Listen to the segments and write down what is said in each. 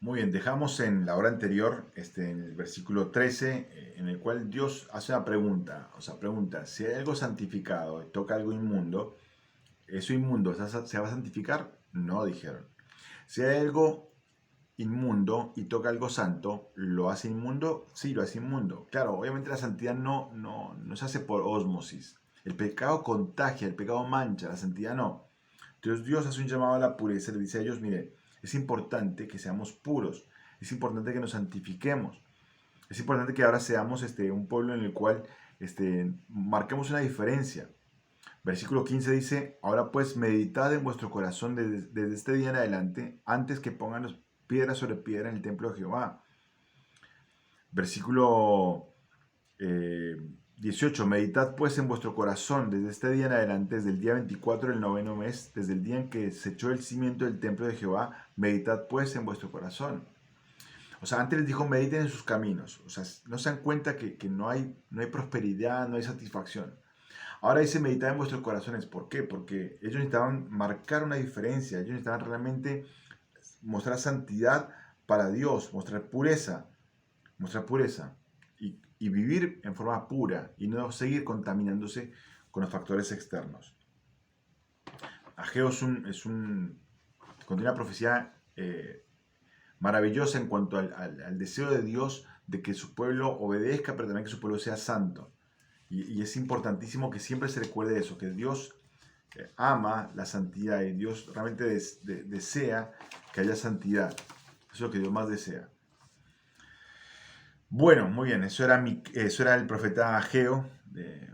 Muy bien, dejamos en la hora anterior, en el versículo 13, en el cual Dios hace una pregunta. O sea, pregunta, si hay algo santificado y toca algo inmundo, ¿eso inmundo se va a santificar? No, dijeron. Si hay algo inmundo y toca algo santo, ¿lo hace inmundo? Sí, lo hace inmundo. Claro, obviamente la santidad no se hace por ósmosis. El pecado contagia, el pecado mancha, la santidad no. Entonces Dios hace un llamado a la pureza, le dice a ellos, mire, es importante que seamos puros, es importante que nos santifiquemos, es importante que ahora seamos un pueblo en el cual marquemos una diferencia. Versículo 15 dice, ahora pues meditad en vuestro corazón desde este día en adelante, antes que pongan piedra sobre piedra en el templo de Jehová. Versículo 18. Meditad pues en vuestro corazón desde este día en adelante, desde el día 24 del noveno mes, desde el día en que se echó el cimiento del templo de Jehová, meditad pues en vuestro corazón. O sea, antes les dijo, mediten en sus caminos. O sea, no se dan cuenta que no hay prosperidad, no hay satisfacción. Ahora dice, meditad en vuestros corazones. ¿Por qué? Porque ellos necesitaban marcar una diferencia. Ellos necesitaban realmente mostrar santidad para Dios, mostrar pureza y vivir en forma pura y no seguir contaminándose con los factores externos. Ageo contiene una profecía maravillosa en cuanto al deseo de Dios de que su pueblo obedezca, pero también que su pueblo sea santo. Y es importantísimo que siempre se recuerde eso, que Dios ama la santidad y Dios realmente desea que haya santidad. Eso es lo que Dios más desea. Bueno, muy bien, eso era el profeta Ageo, de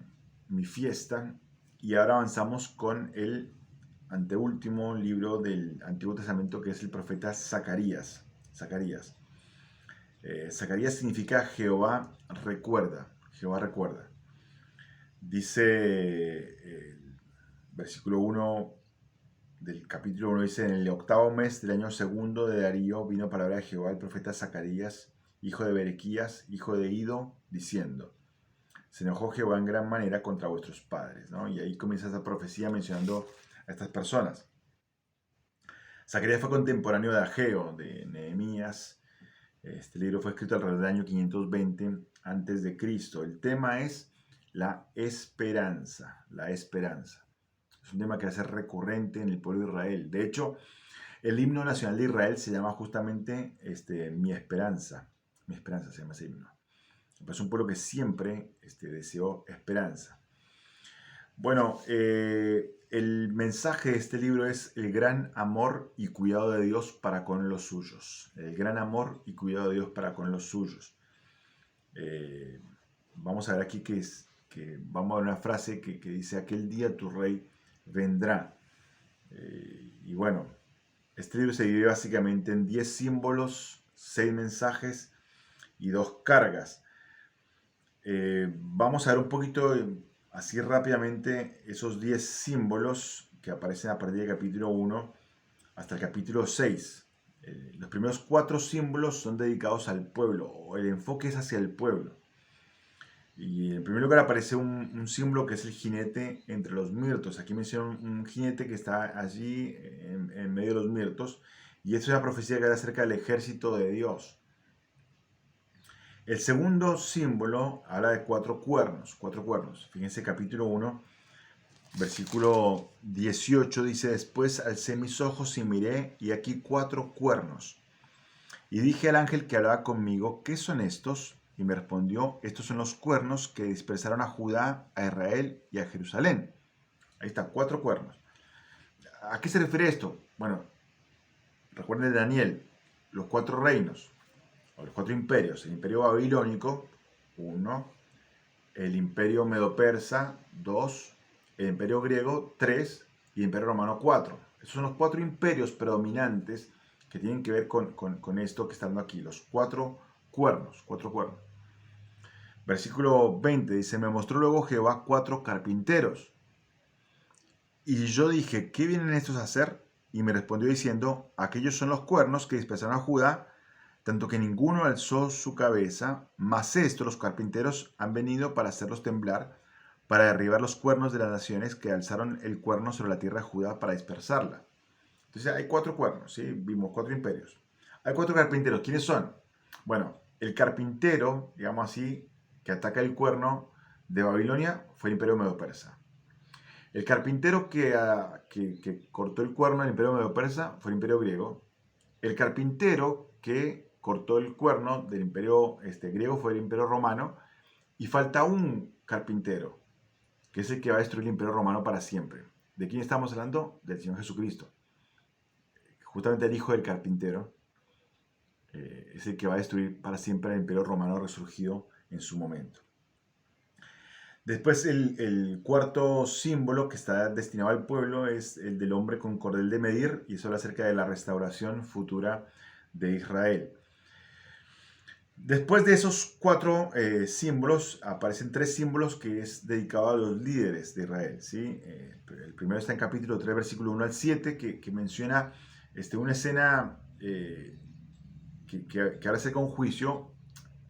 mi fiesta, y ahora avanzamos con el anteúltimo libro del Antiguo Testamento, que es el profeta Zacarías. Zacarías. Zacarías significa Jehová recuerda, Jehová recuerda. Dice el versículo 1 del capítulo 1, dice, en el octavo mes del año segundo de Darío vino palabra de Jehová el profeta Zacarías, hijo de Berequías, hijo de Ido, diciendo, se enojó Jehová en gran manera contra vuestros padres, ¿no? Y ahí comienza esa profecía mencionando a estas personas. Zacarías fue contemporáneo de Ageo, de Nehemías. Este libro fue escrito alrededor del año 520 antes de Cristo. El tema es la esperanza, la esperanza. Es un tema que va a ser recurrente en el pueblo de Israel. De hecho, el himno nacional de Israel se llama justamente Mi Esperanza. Mi Esperanza se llama ese himno. Es un pueblo que siempre deseó esperanza. Bueno, el mensaje de este libro es el gran amor y cuidado de Dios para con los suyos. El gran amor y cuidado de Dios para con los suyos. Vamos a ver aquí que vamos a ver una frase que dice, aquel día tu rey vendrá. Y bueno, este libro se divide básicamente en 10 símbolos, 6 mensajes y 2 cargas. Vamos a ver un poquito así rápidamente esos 10 símbolos que aparecen a partir del capítulo 1 hasta el capítulo 6. Los primeros 4 símbolos son dedicados al pueblo, o el enfoque es hacia el pueblo. Y en primer lugar aparece un símbolo que es el jinete entre los mirtos. Aquí menciona un jinete que está allí en medio de los mirtos. Y esto es una profecía que habla acerca del ejército de Dios. El segundo símbolo habla de 4 cuernos. 4 cuernos. Fíjense, capítulo 1, versículo 18 dice, después alcé mis ojos y miré, y aquí 4 cuernos. Y dije al ángel que hablaba conmigo, ¿qué son estos? Y me respondió, estos son los cuernos que dispersaron a Judá, a Israel y a Jerusalén. Ahí está, 4 cuernos. ¿A qué se refiere esto? Bueno, recuerden de Daniel, los 4 reinos, o los 4 imperios. El imperio babilónico, 1. El imperio medo-persa, 2. El imperio griego, 3. Y el imperio romano, 4. Esos son los 4 imperios predominantes que tienen que ver con esto que está dando aquí, los 4 cuernos, 4 cuernos. Versículo 20 dice, me mostró luego Jehová 4 carpinteros. Y yo dije, ¿qué vienen estos a hacer? Y me respondió diciendo, aquellos son los cuernos que dispersaron a Judá, tanto que ninguno alzó su cabeza, mas esto los carpinteros han venido para hacerlos temblar, para derribar los cuernos de las naciones que alzaron el cuerno sobre la tierra de Judá para dispersarla. Entonces hay 4 cuernos, ¿sí? Vimos 4 imperios. Hay 4 carpinteros. ¿Quiénes son? Bueno, el carpintero, digamos así, que ataca el cuerno de Babilonia fue el Imperio Medo-Persa. El carpintero que cortó el cuerno del Imperio Medo-Persa fue el Imperio Griego. El carpintero que cortó el cuerno del Imperio griego fue el Imperio Romano. Y falta un carpintero, que es el que va a destruir el Imperio Romano para siempre. ¿De quién estamos hablando? Del Señor Jesucristo. Justamente el hijo del carpintero es el que va a destruir para siempre el Imperio Romano resurgido en su momento. Después el cuarto símbolo que está destinado al pueblo es el del hombre con cordel de medir, y eso habla acerca de la restauración futura de Israel. Después de esos 4 símbolos, aparecen 3 símbolos que es dedicado a los líderes de Israel. ¿Sí? El primero está en capítulo 3, versículo 1 al 7, que menciona una escena que habla acerca de un juicio,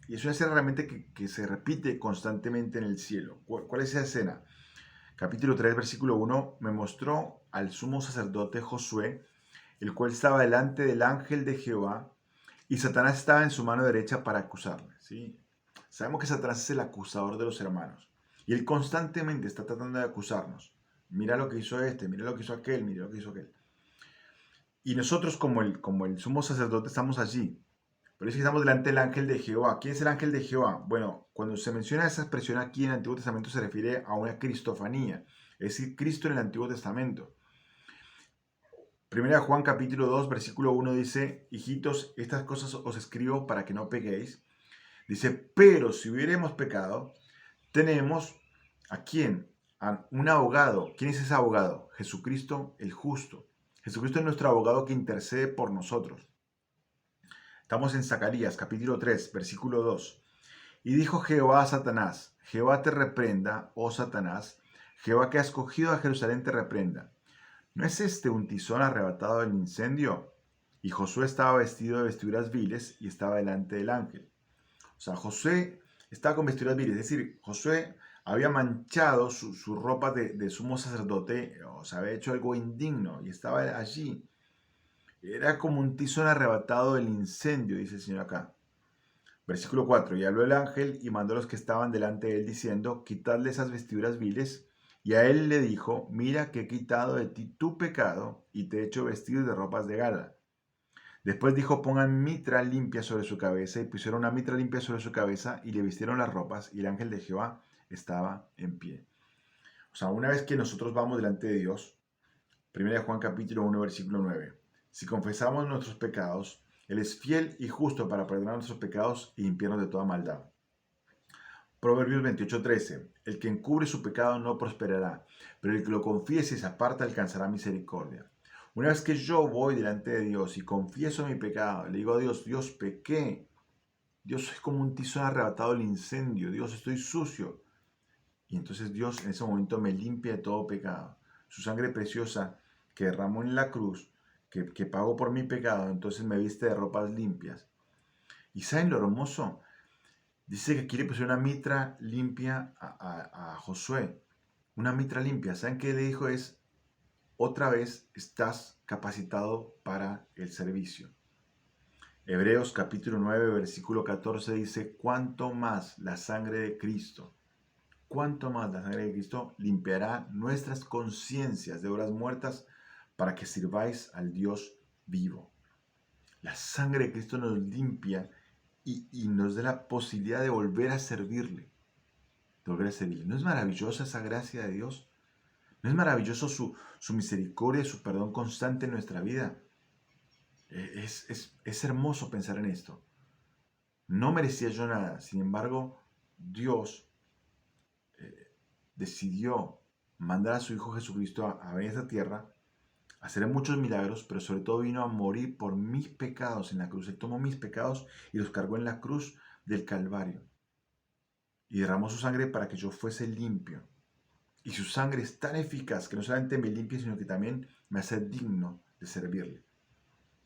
y es una escena realmente que se repite constantemente en el cielo. ¿Cuál es esa escena? Capítulo 3, versículo 1, me mostró al sumo sacerdote Josué, el cual estaba delante del ángel de Jehová, y Satanás estaba en su mano derecha para acusarle. ¿Sí? Sabemos que Satanás es el acusador de los hermanos. Y él constantemente está tratando de acusarnos. Mira lo que hizo este, mira lo que hizo aquel, mira lo que hizo aquel. Y nosotros como el sumo sacerdote estamos allí. Pero es que estamos delante del ángel de Jehová. ¿Quién es el ángel de Jehová? Bueno, cuando se menciona esa expresión aquí en el Antiguo Testamento se refiere a una cristofanía. Es decir, Cristo en el Antiguo Testamento. Primera de Juan capítulo 2, versículo 1 dice, hijitos, estas cosas os escribo para que no pequéis. Dice, pero si hubiéramos pecado, tenemos ¿a quién? A un abogado. ¿Quién es ese abogado? Jesucristo el justo. Jesucristo es nuestro abogado que intercede por nosotros. Estamos en Zacarías capítulo 3, versículo 2. Y dijo Jehová a Satanás, Jehová te reprenda, oh Satanás, Jehová que ha escogido a Jerusalén te reprenda. ¿No es este un tizón arrebatado del incendio? Y Josué estaba vestido de vestiduras viles y estaba delante del ángel. O sea, Josué estaba con vestiduras viles, es decir, Josué había manchado su ropa de sumo sacerdote, o sea, había hecho algo indigno y estaba allí. Era como un tizón arrebatado del incendio, dice el Señor acá. Versículo 4, y habló el ángel y mandó a los que estaban delante de él diciendo, quitadle esas vestiduras viles. Y a él le dijo, mira que he quitado de ti tu pecado y te he hecho vestidos de ropas de gala. Después dijo, pongan mitra limpia sobre su cabeza, y pusieron una mitra limpia sobre su cabeza y le vistieron las ropas, y el ángel de Jehová estaba en pie. O sea, una vez que nosotros vamos delante de Dios, 1 Juan capítulo 1, versículo 9, si confesamos nuestros pecados, Él es fiel y justo para perdonar nuestros pecados y limpiarnos de toda maldad. Proverbios 28:13, el que encubre su pecado no prosperará, pero el que lo confiese y se aparta alcanzará misericordia. Una vez que yo voy delante de Dios y confieso mi pecado, le digo a Dios, Dios, pequé, Dios, soy como un tizón arrebatado del incendio, Dios, estoy sucio. Y entonces Dios en ese momento me limpia de todo pecado. Su sangre preciosa que derramó en la cruz, que pagó por mi pecado, entonces me viste de ropas limpias. ¿Y saben lo hermoso? Dice que quiere pusieron una mitra limpia a Josué. Una mitra limpia. ¿Saben qué le dijo? Es, otra vez estás capacitado para el servicio. Hebreos capítulo 9, versículo 14 dice, cuánto más la sangre de Cristo, cuánto más la sangre de Cristo limpiará nuestras conciencias de obras muertas para que sirváis al Dios vivo. La sangre de Cristo nos limpia y nos da la posibilidad de volver a servirle. De volver a servirle. ¿No es maravillosa esa gracia de Dios? ¿No es maravilloso su misericordia y su perdón constante en nuestra vida? Es hermoso pensar en esto. No merecía yo nada, sin embargo, Dios decidió mandar a su Hijo Jesucristo a venir a esta tierra, a hacer muchos milagros, pero sobre todo vino a morir por mis pecados en la cruz. Él tomó mis pecados y los cargó en la cruz del Calvario. Y derramó su sangre para que yo fuese limpio. Y su sangre es tan eficaz que no solamente me limpia, sino que también me hace digno de servirle.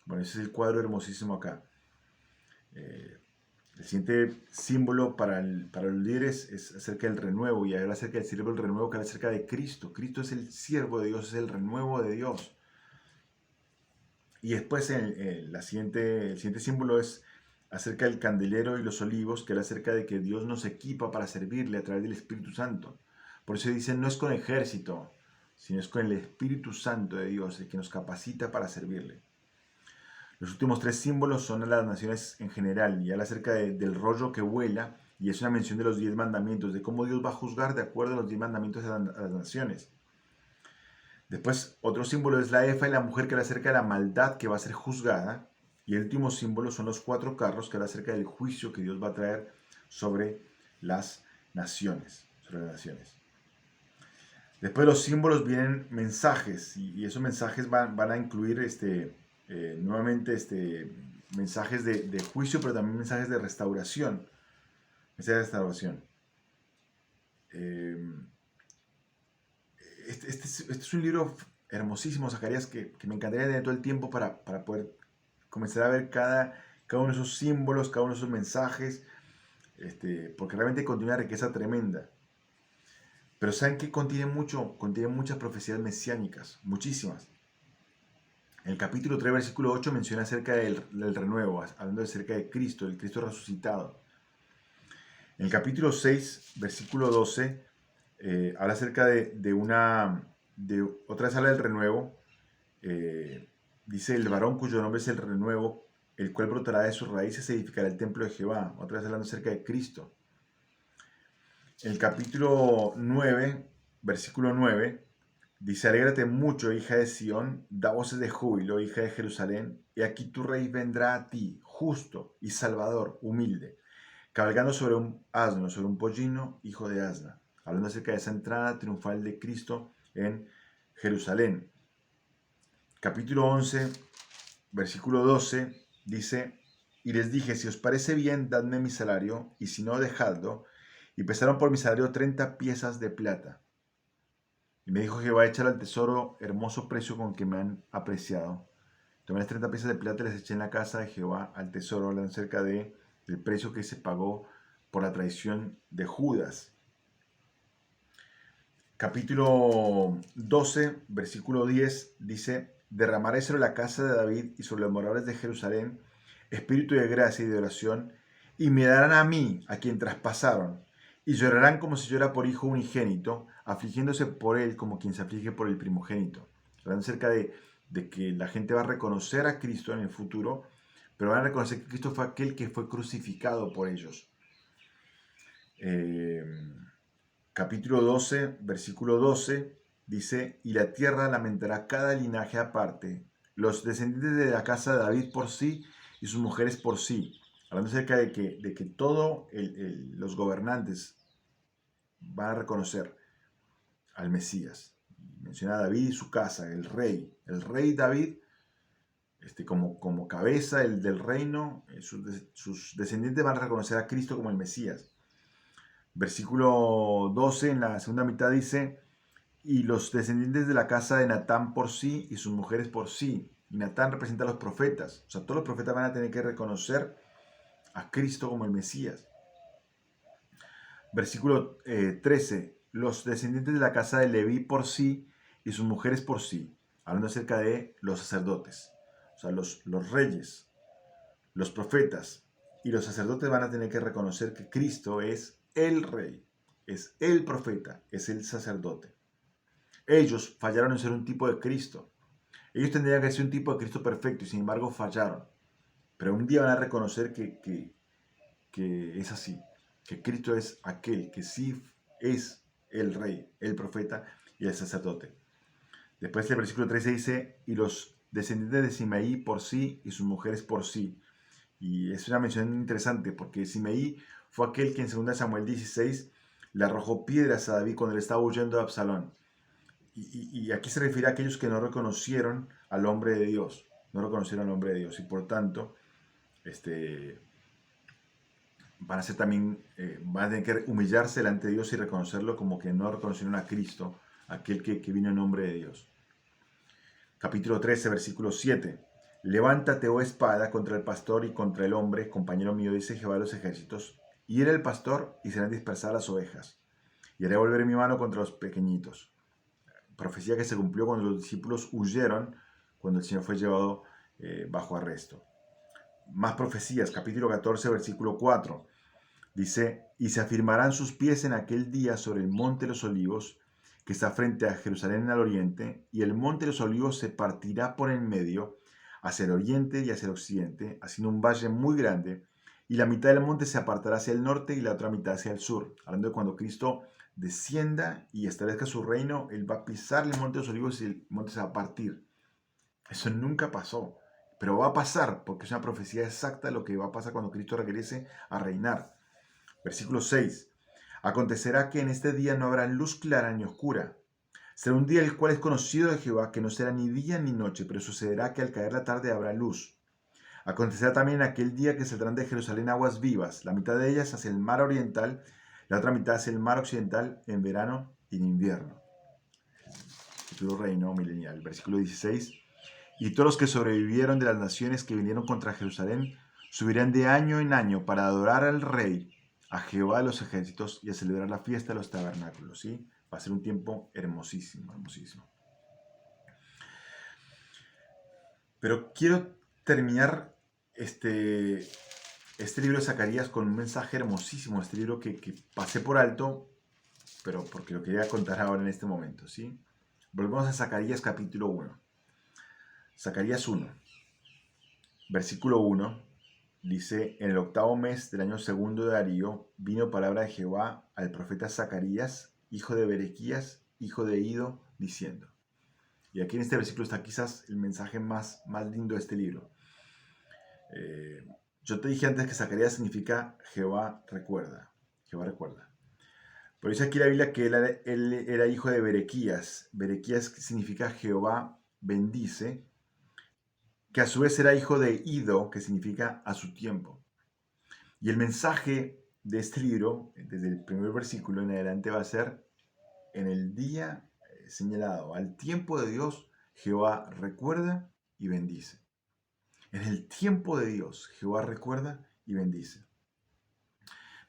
Bueno, ese es el cuadro hermosísimo acá. El siguiente símbolo para los líderes es acerca del renuevo, y habla acerca del siervo del renuevo, que habla acerca de Cristo. Cristo es el siervo de Dios, es el renuevo de Dios. Y después el siguiente símbolo es acerca del candelero y los olivos, que era acerca de que Dios nos equipa para servirle a través del Espíritu Santo. Por eso dicen, no es con ejército, sino es con el Espíritu Santo de Dios, el que nos capacita para servirle. Los últimos tres símbolos son a las naciones en general, y habla acerca del rollo que vuela, y es una mención de los 10 mandamientos, de cómo Dios va a juzgar de acuerdo a los 10 mandamientos a las naciones. Después, otro símbolo es la efa y la mujer, que habla acerca de la maldad que va a ser juzgada. Y el último símbolo son los 4 carros, que habla acerca del juicio que Dios va a traer sobre las naciones. Después de los símbolos vienen mensajes, y esos mensajes van a incluir nuevamente mensajes de juicio, pero también mensajes de restauración. Mensajes de restauración. Este es un libro hermosísimo, Zacarías, que me encantaría tener todo el tiempo para poder comenzar a ver cada uno de esos símbolos, cada uno de esos mensajes, porque realmente contiene una riqueza tremenda. Pero ¿saben qué? Contiene muchas profecías mesiánicas, muchísimas. En el capítulo 3, versículo 8 menciona acerca del renuevo, hablando acerca de Cristo, del Cristo resucitado. En el capítulo 6, versículo 12, habla acerca otra vez habla del renuevo. Dice, el varón cuyo nombre es el renuevo, el cual brotará de sus raíces, edificará el templo de Jehová. Otra vez hablando acerca de Cristo. En el capítulo 9, versículo 9, dice, alégrate mucho, hija de Sión, da voces de júbilo, hija de Jerusalén, y aquí tu rey vendrá a ti, justo y salvador, humilde, cabalgando sobre un asno, sobre un pollino, hijo de asna. Hablando acerca de esa entrada triunfal de Cristo en Jerusalén. Capítulo 11, versículo 12, dice, y les dije, si os parece bien, dadme mi salario, y si no, dejadlo. Y pesaron por mi salario 30 piezas de plata. Y me dijo Jehová, echar al tesoro hermoso precio con que me han apreciado. Tomé las 30 piezas de plata y las eché en la casa de Jehová al tesoro, hablando acerca del precio que se pagó por la traición de Judas. Capítulo 12, versículo 10, dice, derramaré sobre la casa de David y sobre los moradores de Jerusalén espíritu de gracia y de oración, y me darán a mí, a quien traspasaron, y llorarán como si llora por hijo unigénito, afligiéndose por él como quien se aflige por el primogénito. Hablando acerca de que la gente va a reconocer a Cristo en el futuro, pero van a reconocer que Cristo fue aquel que fue crucificado por ellos. Capítulo 12, versículo 12, dice, y la tierra lamentará cada linaje aparte, los descendientes de la casa de David por sí y sus mujeres por sí. Hablando acerca de que todos los gobernantes van a reconocer al Mesías. Menciona a David y su casa, el rey David, como cabeza del reino, sus descendientes van a reconocer a Cristo como el Mesías. Versículo 12, en la segunda mitad dice, y los descendientes de la casa de Natán por sí y sus mujeres por sí. Y Natán representa a los profetas. O sea, todos los profetas van a tener que reconocer a Cristo como el Mesías. Versículo 13, los descendientes de la casa de Leví por sí y sus mujeres por sí. Hablando acerca de los sacerdotes. O sea, los reyes, los profetas y los sacerdotes van a tener que reconocer que Cristo es el rey, es el profeta, es el sacerdote. Ellos fallaron en ser un tipo de Cristo. Ellos tendrían que ser un tipo de Cristo perfecto y sin embargo fallaron. Pero un día van a reconocer que es así, que Cristo es aquel que sí es el rey, el profeta y el sacerdote. Después el versículo 13 dice, y los descendientes de Simeí por sí y sus mujeres por sí. Y es una mención interesante porque Simeí fue aquel que en 2 Samuel 16 le arrojó piedras a David cuando él estaba huyendo de Absalón. Y aquí se refiere a aquellos que no reconocieron al hombre de Dios, no reconocieron al hombre de Dios y por tanto van a ser también, van a tener que humillarse delante de Dios y reconocerlo como que no reconocieron a Cristo, aquel que vino en nombre de Dios. Capítulo 13, versículo 7. Levántate, oh espada, contra el pastor y contra el hombre, compañero mío, dice Jehová de los ejércitos. Hiere el pastor y serán dispersadas las ovejas. Y haré volver mi mano contra los pequeñitos. Profecía que se cumplió cuando los discípulos huyeron, cuando el Señor fue llevado bajo arresto. Más profecías, capítulo 14, versículo 4. Dice, y se afirmarán sus pies en aquel día sobre el monte de los olivos, que está frente a Jerusalén al oriente, y el monte de los olivos se partirá por en medio, hacia el oriente y hacia el occidente, haciendo un valle muy grande, y la mitad del monte se apartará hacia el norte y la otra mitad hacia el sur. Hablando de cuando Cristo descienda y establezca su reino, Él va a pisar el monte de los olivos y el monte se va a partir. Eso nunca pasó, pero va a pasar, porque es una profecía exacta de lo que va a pasar cuando Cristo regrese a reinar. Versículo 6. Acontecerá que en este día no habrá luz clara ni oscura. Será un día el cual es conocido de Jehová, que no será ni día ni noche, pero sucederá que al caer la tarde habrá luz. Acontecerá también en aquel día que saldrán de Jerusalén aguas vivas, la mitad de ellas hacia el mar oriental, la otra mitad hacia el mar occidental, en verano y en invierno. Futuro reino milenial. Versículo 16. Y todos los que sobrevivieron de las naciones que vinieron contra Jerusalén subirán de año en año para adorar al Rey, a Jehová de los ejércitos, y a celebrar la fiesta de los tabernáculos. ¿Sí? Va a ser un tiempo hermosísimo, hermosísimo. Pero quiero terminar este libro de Zacarías con un mensaje hermosísimo. Este libro que pasé por alto, pero porque lo quería contar ahora en este momento. ¿Sí? Volvemos a Zacarías capítulo 1. Zacarías 1, versículo 1. Dice, en el 8º mes del año segundo de Darío, vino palabra de Jehová al profeta Zacarías, hijo de Berequías, hijo de Ido, diciendo. Y aquí en este versículo está quizás el mensaje más lindo de este libro. Yo te dije antes que Zacarías significa Jehová recuerda. Jehová recuerda. Pero dice aquí la Biblia que él era hijo de Berequías. Berequías significa Jehová bendice, que a su vez era hijo de Ido, que significa a su tiempo. Y el mensaje de este libro, desde el primer versículo en adelante, va a ser, en el día señalado, al tiempo de Dios, Jehová recuerda y bendice. En el tiempo de Dios, Jehová recuerda y bendice.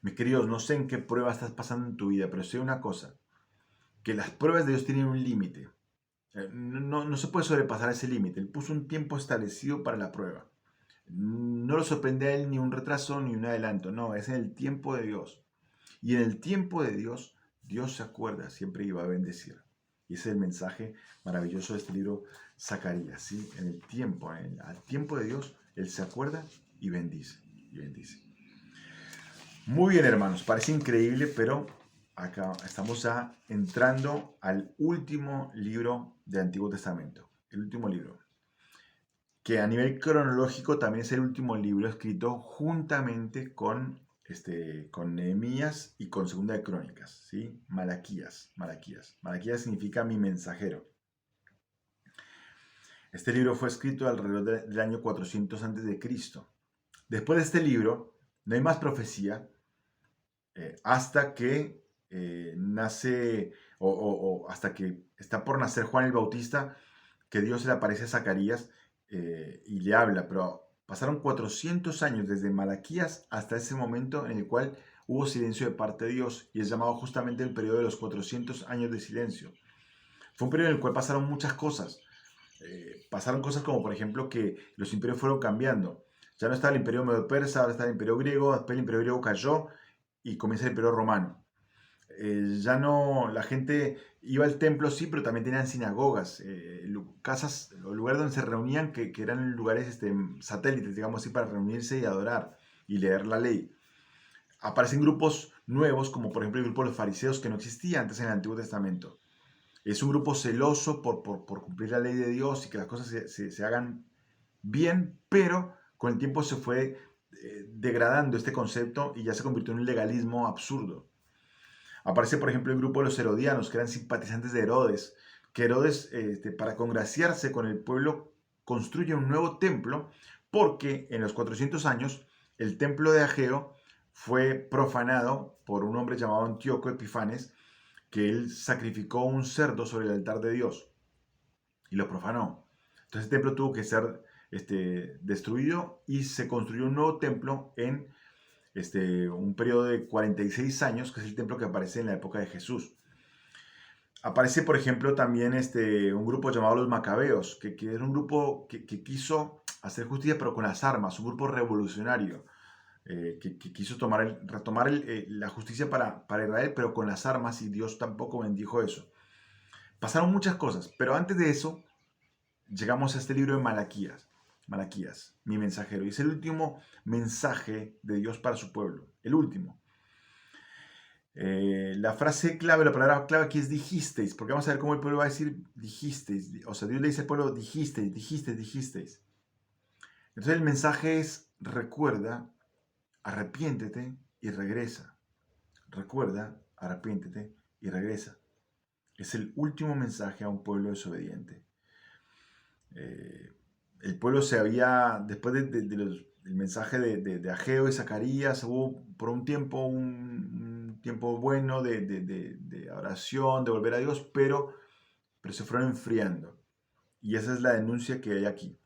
Mis queridos, no sé en qué prueba estás pasando en tu vida, pero sé una cosa, que las pruebas de Dios tienen un límite. No se puede sobrepasar ese límite. Él puso un tiempo establecido para la prueba. No lo sorprende a él ni un retraso ni un adelanto, no, es en el tiempo de Dios. Y en el tiempo de Dios, Dios se acuerda siempre y va a bendecir. Y ese es el mensaje maravilloso de este libro, Zacarías, ¿sí? En el tiempo, al tiempo de Dios, Él se acuerda y bendice, y bendice. Muy bien, hermanos, parece increíble, pero acá estamos ya entrando al último libro del Antiguo Testamento, el último libro, que a nivel cronológico también es el último libro escrito juntamente con Nehemías y con Segunda de Crónicas, ¿sí? Malaquías. Malaquías significa mi mensajero. Este libro fue escrito alrededor del año 400 a.C. Después de este libro, no hay más profecía hasta que nace, hasta que está por nacer Juan el Bautista, que Dios se le aparece a Zacarías y le habla, pero pasaron 400 años desde Malaquías hasta ese momento en el cual hubo silencio de parte de Dios, y es llamado justamente el periodo de los 400 años de silencio. Fue un periodo en el cual pasaron muchas cosas. Pasaron cosas como, por ejemplo, que los imperios fueron cambiando. Ya no estaba el imperio medo-persa, ahora está el imperio griego, después el imperio griego cayó y comienza el imperio romano. Ya no, la gente iba al templo, sí, pero también tenían sinagogas, casas o lugares donde se reunían, que eran lugares satélites, digamos así, para reunirse y adorar y leer la ley. Aparecen grupos nuevos, como por ejemplo el grupo de los fariseos, que no existía antes en el Antiguo Testamento. Es un grupo celoso por cumplir la ley de Dios y que las cosas se hagan bien, pero con el tiempo se fue degradando este concepto y ya se convirtió en un legalismo absurdo. Aparece, por ejemplo, el grupo de los herodianos, que eran simpatizantes de Herodes, que Herodes, para congraciarse con el pueblo, construye un nuevo templo, porque en los 400 años el templo de Ageo fue profanado por un hombre llamado Antíoco Epifanes, que él sacrificó un cerdo sobre el altar de Dios y lo profanó. Entonces el templo tuvo que ser destruido y se construyó un nuevo templo en un periodo de 46 años, que es el templo que aparece en la época de Jesús. Aparece, por ejemplo, también un grupo llamado los Macabeos, que era un grupo que quiso hacer justicia, pero con las armas, un grupo revolucionario, que quiso retomar la justicia para Israel, pero con las armas, y Dios tampoco bendijo eso. Pasaron muchas cosas, pero antes de eso, llegamos a este libro de Malaquías. Malaquías, mi mensajero. Y es el último mensaje de Dios para su pueblo. El último. La frase clave, la palabra clave aquí es dijisteis, porque vamos a ver cómo el pueblo va a decir dijisteis. O sea, Dios le dice al pueblo dijisteis, dijisteis, dijisteis. Entonces el mensaje es recuerda, arrepiéntete y regresa. Recuerda, arrepiéntete y regresa. Es el último mensaje a un pueblo desobediente. Eh, el pueblo se había, después del mensaje de Ageo y Zacarías, hubo por un tiempo bueno de oración, de volver a Dios, pero se fueron enfriando. Y esa es la denuncia que hay aquí.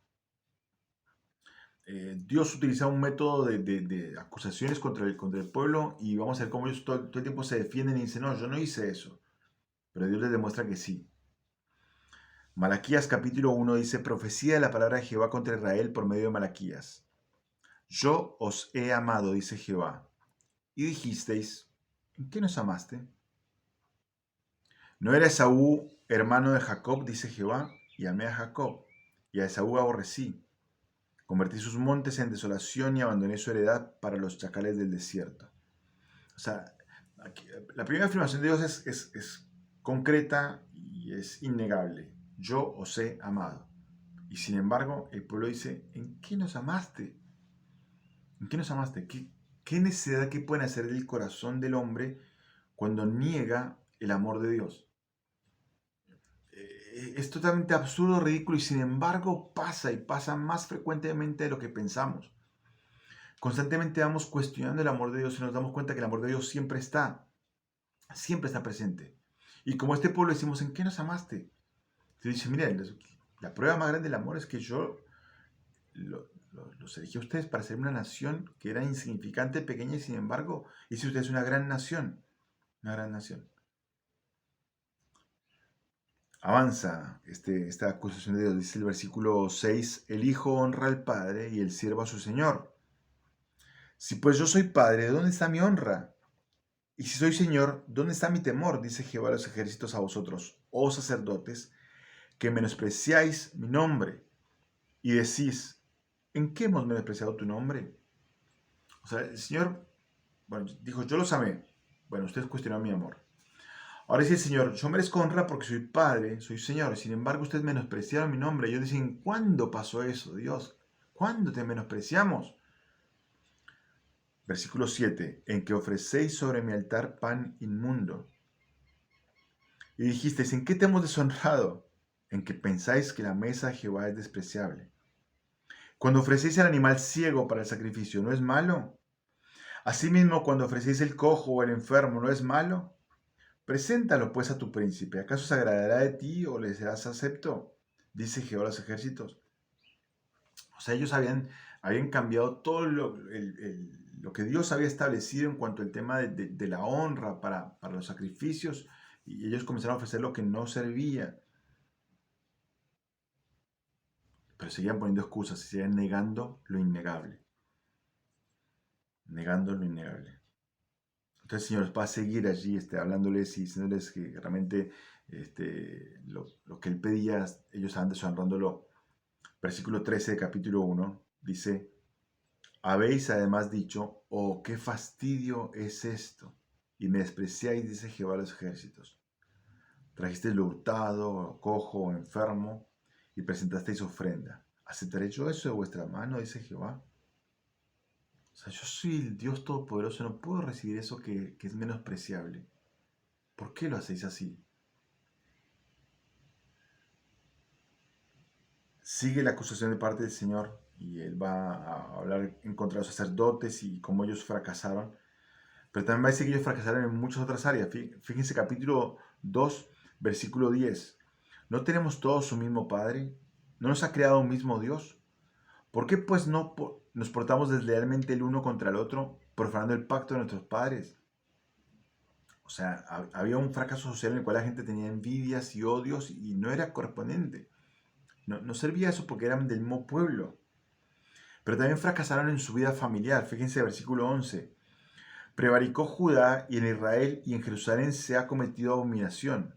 Dios utiliza un método de acusaciones contra el pueblo, y vamos a ver cómo ellos todo el tiempo se defienden y dicen, no, yo no hice eso. Pero Dios les demuestra que sí. Malaquías capítulo 1 dice, profecía de la palabra de Jehová contra Israel por medio de Malaquías. Yo os he amado, dice Jehová. Y dijisteis, ¿en qué nos amaste? ¿No era Esaú hermano de Jacob, dice Jehová? Y amé a Jacob, y a Esaú aborrecí. Convertí sus montes en desolación y abandoné su heredad para los chacales del desierto. O sea, la primera afirmación de Dios es concreta y es innegable. Yo os he amado. Y sin embargo, el pueblo dice, ¿en qué nos amaste? ¿En qué nos amaste? ¿Qué necesidad que puede hacer del corazón del hombre cuando niega el amor de Dios? Es totalmente absurdo, ridículo, y sin embargo pasa, y pasa más frecuentemente de lo que pensamos. Constantemente vamos cuestionando el amor de Dios y nos damos cuenta que el amor de Dios siempre está presente. Y como este pueblo decimos, ¿en qué nos amaste? Te dice, mira, la prueba más grande del amor es que yo los elegí a ustedes para ser una nación que era insignificante, pequeña, y sin embargo hice ustedes una gran nación. Una gran nación. Avanza esta acusación de Dios. Dice el versículo 6, el hijo honra al padre y el siervo a su señor. Si pues yo soy padre, ¿dónde está mi honra? Y si soy señor, ¿dónde está mi temor? Dice Jehová a los ejércitos a vosotros, oh sacerdotes, que menospreciáis mi nombre y decís, ¿en qué hemos menospreciado tu nombre? O sea, el Señor, bueno, dijo, yo los amé. Bueno, ustedes cuestionaron mi amor. Ahora dice el Señor, yo merezco honra porque soy Padre, soy Señor. Sin embargo, ustedes menospreciaron mi nombre. Ellos dicen, ¿cuándo pasó eso, Dios? ¿Cuándo te menospreciamos? Versículo 7, en que ofrecéis sobre mi altar pan inmundo. Y dijisteis, ¿en qué te hemos deshonrado? En que pensáis que la mesa de Jehová es despreciable. Cuando ofrecéis el animal ciego para el sacrificio, ¿no es malo? Asimismo, cuando ofrecéis el cojo o el enfermo, ¿no es malo? Preséntalo pues a tu príncipe. ¿Acaso se agradará de ti o le serás acepto? Dice Jehová a los ejércitos. O sea, ellos habían cambiado todo lo que Dios había establecido en cuanto al tema de la honra para los sacrificios, y ellos comenzaron a ofrecer lo que no servía. Pero seguían poniendo excusas y seguían negando lo innegable. Negando lo innegable. Entonces el Señor va a seguir allí hablándoles y diciéndoles que realmente lo que Él pedía, ellos estaban deshonrándolo. Versículo 13 de capítulo 1 dice, habéis además dicho, oh, qué fastidio es esto, y me despreciáis, dice Jehová a los ejércitos. Trajisteis lo hurtado, cojo, enfermo, y presentasteis ofrenda. ¿Aceptaré yo eso de vuestra mano? Dice Jehová. O sea, yo soy el Dios Todopoderoso, no puedo recibir eso que es menospreciable. ¿Por qué lo hacéis así? Sigue la acusación de parte del Señor, y Él va a hablar en contra de los sacerdotes y cómo ellos fracasaron. Pero también va a decir que ellos fracasaron en muchas otras áreas. Fíjense capítulo 2, versículo 10. ¿No tenemos todos un mismo Padre? ¿No nos ha creado un mismo Dios? ¿Por qué pues no nos portamos deslealmente el uno contra el otro, profanando el pacto de nuestros padres? O sea, había un fracaso social en el cual la gente tenía envidias y odios y no era correspondiente. No servía eso porque eran del mismo pueblo. Pero también fracasaron en su vida familiar. Fíjense, versículo 11. Prevaricó Judá y en Israel y en Jerusalén se ha cometido abominación.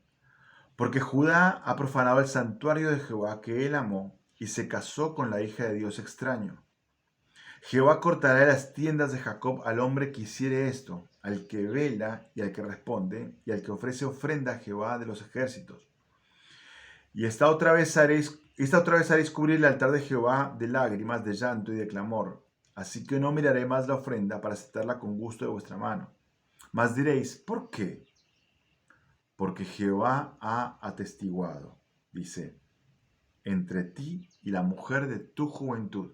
Porque Judá ha profanado el santuario de Jehová que él amó y se casó con la hija de Dios extraño. Jehová cortará de las tiendas de Jacob al hombre que hiciere esto, al que vela y al que responde, y al que ofrece ofrenda a Jehová de los ejércitos. Y esta otra vez haréis cubrir el altar de Jehová de lágrimas, de llanto y de clamor. Así que no miraré más la ofrenda para aceptarla con gusto de vuestra mano. Mas diréis, ¿por qué? Porque Jehová ha atestiguado, dice, entre ti y la mujer de tu juventud,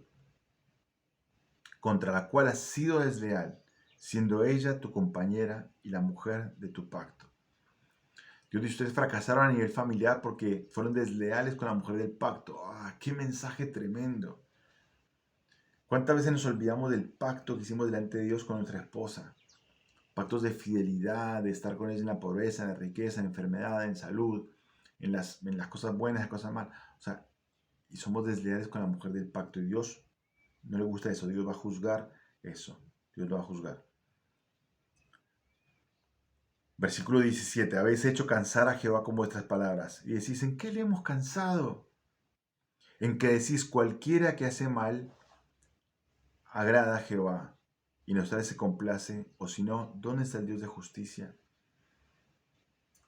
contra la cual has sido desleal, siendo ella tu compañera y la mujer de tu pacto. Dios dice, ustedes fracasaron a nivel familiar porque fueron desleales con la mujer del pacto. ¡Ah, qué mensaje tremendo! ¿Cuántas veces nos olvidamos del pacto que hicimos delante de Dios con nuestra esposa? Pactos de fidelidad, de estar con ella en la pobreza, en la riqueza, en la enfermedad, en salud, en las cosas buenas, en las cosas malas. O sea, y somos desleales con la mujer del pacto. Y Dios no le gusta eso. Dios va a juzgar eso. Dios lo va a juzgar. Versículo 17. Habéis hecho cansar a Jehová con vuestras palabras. Y decís, ¿en qué le hemos cansado? En que decís, cualquiera que hace mal agrada a Jehová. Y Nostales se complace. O si no, ¿dónde está el Dios de justicia?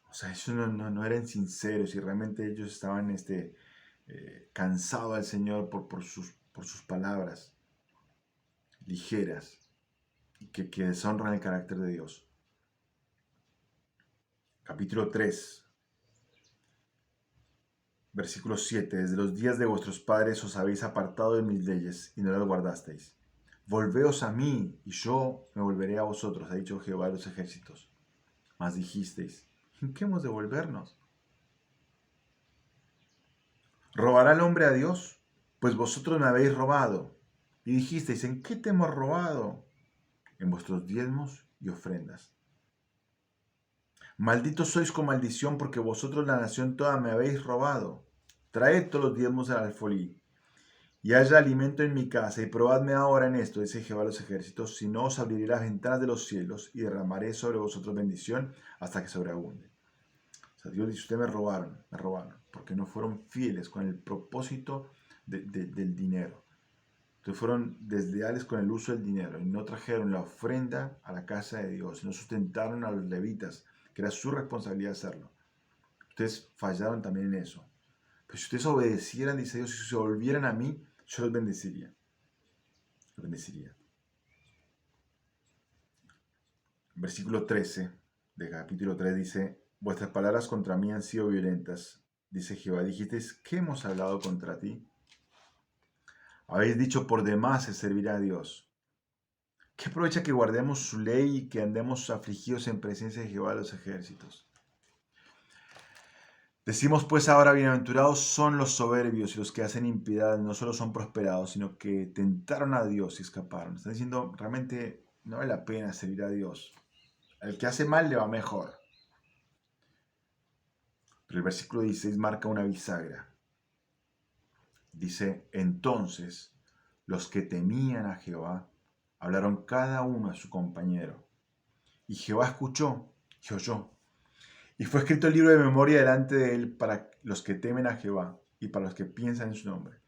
O sea, ellos no eran sinceros y realmente ellos estaban cansados al Señor por sus palabras ligeras y que deshonran el carácter de Dios. Capítulo 3, versículo 7. Desde los días de vuestros padres os habéis apartado de mis leyes y no las guardasteis. Volveos a mí y yo me volveré a vosotros, ha dicho Jehová de los ejércitos. Mas dijisteis, ¿en qué hemos de volvernos? ¿Robará el hombre a Dios? Pues vosotros me habéis robado. Y dijisteis, ¿en qué te hemos robado? En vuestros diezmos y ofrendas. Malditos sois con maldición, porque vosotros la nación toda me habéis robado. Traed todos los diezmos al alfolí, y haya alimento en mi casa, y probadme ahora en esto, dice Jehová de los ejércitos, si no os abriré las ventanas de los cielos, y derramaré sobre vosotros bendición hasta que sobreabunde. O sea, Dios dice, ustedes me robaron, porque no fueron fieles con el propósito del dinero. Entonces fueron desleales con el uso del dinero y no trajeron la ofrenda a la casa de Dios, no sustentaron a los levitas, que era su responsabilidad hacerlo. Ustedes fallaron también en eso. Pero si ustedes obedecieran, dice Dios, si se volvieran a mí, yo los bendeciría. Los bendeciría. Versículo 13 de capítulo 3 dice, vuestras palabras contra mí han sido violentas. Dice Jehová, dijisteis, ¿qué hemos hablado contra ti? Habéis dicho, por demás se servirá a Dios. ¿Qué aprovecha que guardemos su ley y que andemos afligidos en presencia de Jehová de los ejércitos? Decimos pues ahora, bienaventurados son los soberbios y los que hacen impiedad, no solo son prosperados, sino que tentaron a Dios y escaparon. Están diciendo, realmente no vale la pena servir a Dios. Al que hace mal le va mejor. Pero el versículo 16 marca una bisagra. Dice, entonces los que temían a Jehová hablaron cada uno a su compañero. Y Jehová escuchó y oyó. Y fue escrito el libro de memoria delante de él para los que temen a Jehová y para los que piensan en su nombre.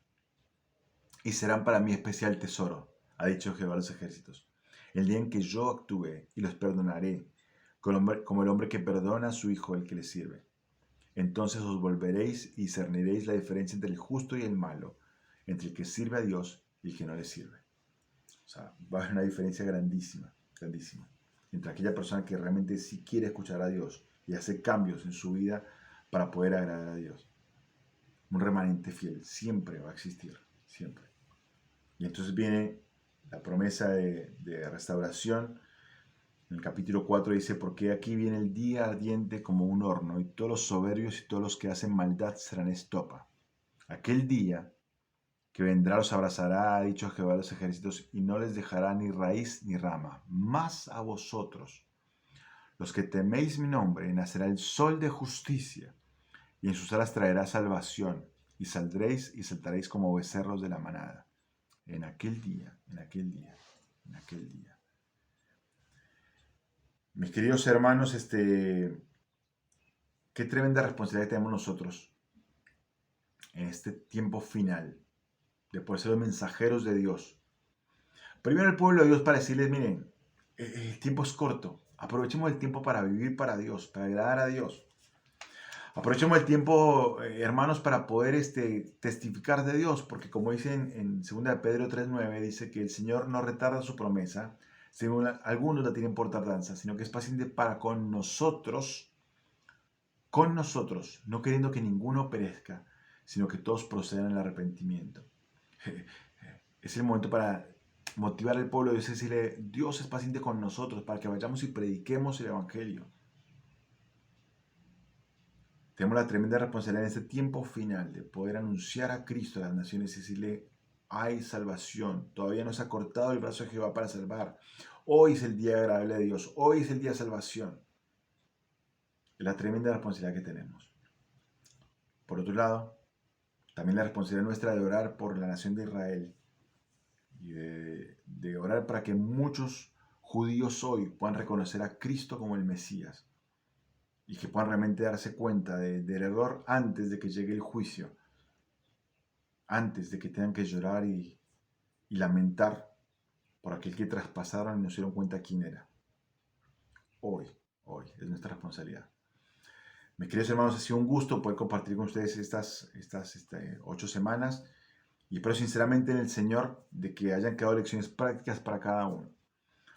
Y serán para mí especial tesoro, ha dicho Jehová de los ejércitos, el día en que yo actúe y los perdonaré, como el hombre que perdona a su hijo el que le sirve. Entonces os volveréis y discerniréis la diferencia entre el justo y el malo, entre el que sirve a Dios y el que no le sirve. O sea, va a haber una diferencia grandísima, grandísima, entre aquella persona que realmente sí quiere escuchar a Dios y hacer cambios en su vida para poder agradar a Dios. Un remanente fiel siempre va a existir, siempre. Y entonces viene la promesa de restauración. En el capítulo 4 dice, porque aquí viene el día ardiente como un horno, y todos los soberbios y todos los que hacen maldad serán estopa. Aquel día que vendrá los abrazará, ha dicho Jehová de los ejércitos, y no les dejará ni raíz ni rama. Mas a vosotros, los que teméis mi nombre, nacerá el sol de justicia, y en sus alas traerá salvación, y saldréis y saltaréis como becerros de la manada. En aquel día, en aquel día, en aquel día. Mis queridos hermanos, qué tremenda responsabilidad tenemos nosotros en este tiempo final, de poder ser los mensajeros de Dios. Primero el pueblo de Dios para decirles, miren, el tiempo es corto, aprovechemos el tiempo para vivir para Dios, para agradar a Dios. Aprovechemos el tiempo, hermanos, para poder testificar de Dios, porque como dice en 2 de Pedro 3:9, dice que el Señor no retarda su promesa, según algunos la tienen por tardanza, sino que es paciente para con nosotros, no queriendo que ninguno perezca, sino que todos procedan al arrepentimiento. Es el momento para motivar al pueblo de Dios y decirle, Dios es paciente con nosotros, para que vayamos y prediquemos el Evangelio. Tenemos la tremenda responsabilidad en este tiempo final de poder anunciar a Cristo a las naciones y decirle, hay salvación, todavía no se ha cortado el brazo de Jehová para salvar. Hoy es el día agradable de Dios, hoy es el día de salvación. Es la tremenda responsabilidad que tenemos. Por otro lado, también la responsabilidad nuestra de orar por la nación de Israel y de orar para que muchos judíos hoy puedan reconocer a Cristo como el Mesías y que puedan realmente darse cuenta del error antes de que llegue el juicio, antes de que tengan que llorar y lamentar por aquel que traspasaron y no se dieron cuenta quién era. Hoy es nuestra responsabilidad. Mis queridos hermanos, ha sido un gusto poder compartir con ustedes estas 8 semanas y espero sinceramente en el Señor de que hayan quedado lecciones prácticas para cada uno.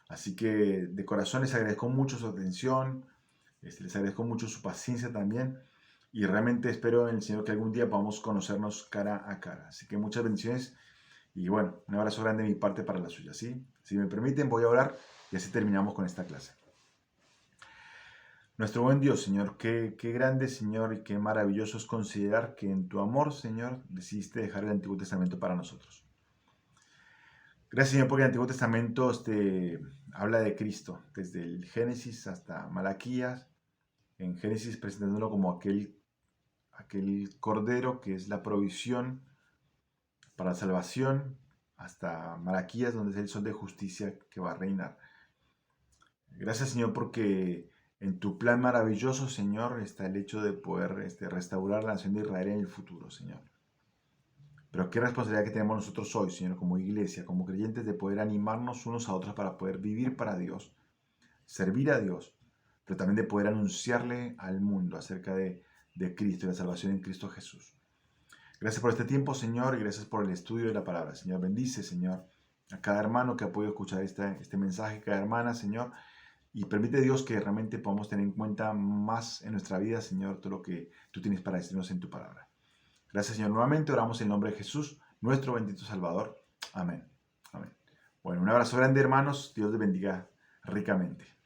Así que de corazón les agradezco mucho su atención, les agradezco mucho su paciencia también y realmente espero en el Señor que algún día podamos conocernos cara a cara. Así que muchas bendiciones y bueno, un abrazo grande de mi parte para la suya, ¿sí? Si me permiten voy a orar y así terminamos con esta clase. Nuestro buen Dios, Señor, qué grande, Señor, y qué maravilloso es considerar que en tu amor, Señor, decidiste dejar el Antiguo Testamento para nosotros. Gracias, Señor, porque el Antiguo Testamento habla de Cristo, desde el Génesis hasta Malaquías. En Génesis presentándolo como aquel cordero que es la provisión para la salvación, hasta Malaquías, donde es el sol de justicia que va a reinar. Gracias, Señor, porque en tu plan maravilloso, Señor, está el hecho de poder restaurar la nación de Israel en el futuro, Señor. Pero qué responsabilidad que tenemos nosotros hoy, Señor, como iglesia, como creyentes, de poder animarnos unos a otros para poder vivir para Dios, servir a Dios, pero también de poder anunciarle al mundo acerca de Cristo y la salvación en Cristo Jesús. Gracias por este tiempo, Señor, y gracias por el estudio de la palabra. Señor, bendice, Señor, a cada hermano que ha podido escuchar este mensaje, cada hermana, Señor, y permite, Dios, que realmente podamos tener en cuenta más en nuestra vida, Señor, todo lo que tú tienes para decirnos en tu palabra. Gracias, Señor. Nuevamente oramos en nombre de Jesús, nuestro bendito Salvador. Amén. Amén. Bueno, un abrazo grande, hermanos. Dios les bendiga ricamente.